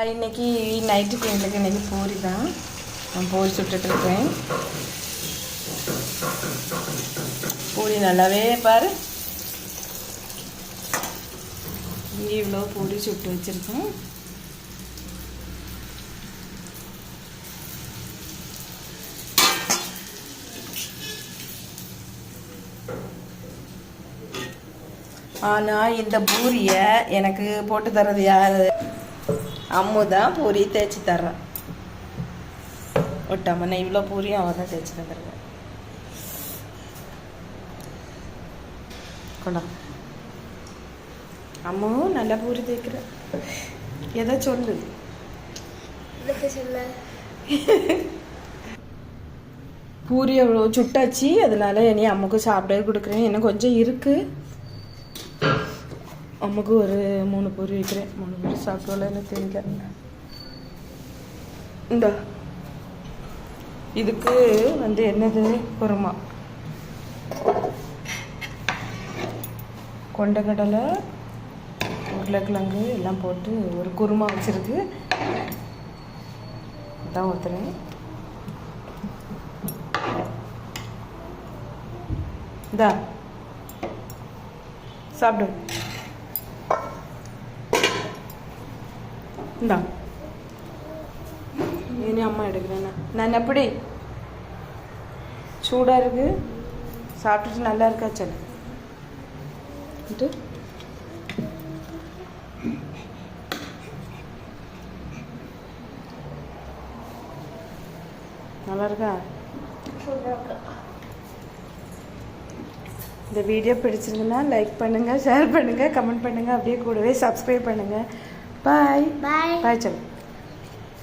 இன்னைக்கு நைட்டுக்கு எங்களுக்கு இன்றைக்கி பூரி தான். நான் பூரி சுட்டுட்ருக்கேன். பூரி நல்லாவே பாரு, இவ்வளோ பூரி சுட்டு வச்சுருக்கேன். ஆனால் இந்த பூரியை எனக்கு போட்டு தர்றது யார்? அம்மு தான் பூரி தேய்ச்சி தர்றேன். ஒட்டாம நான் இவ்வளோ பூரி அவன் தான் தேய்ச்சி தந்துருக்கேன். கொண்டா அம்மு நல்லா பூரி தேய்க்கிற. எதை சொல்லு சொல்ல. பூரி அவ்வளோ சுட்டாச்சு, அதனால இனி அம்முக்கு சாப்பிடவே கொடுக்குறேன். இன்னும் கொஞ்சம் இருக்குது. அம்முக்கு ஒரு 3 பூரி வைக்கிறேன். 3 பூரி சாப்பிடல எனக்கு தெரியல. இந்த இதுக்கு வந்து என்னது குருமா, கொண்டக்கடலை உருளைக்கிழங்கு எல்லாம் போட்டு ஒரு குருமா வச்சுருக்கு. இதான் ஊற்றுறேன். இந்தா சாப்பிடு. இந்தா இனி அம்மா எடுக்கிறேன். நான் எப்படி சூடாக இருக்கு, சாப்பிட்டுட்டு நல்லா இருக்கா சொல்லு. நல்லா இருக்கா? இந்த வீடியோ பிடிச்சிருந்ததுன்னா லைக் பண்ணுங்கள், ஷேர் பண்ணுங்கள், கமெண்ட் பண்ணுங்கள், அப்படியே கூடவே சப்ஸ்கிரைப் பண்ணுங்கள். பாய் பாய் பாய் சொல்லு.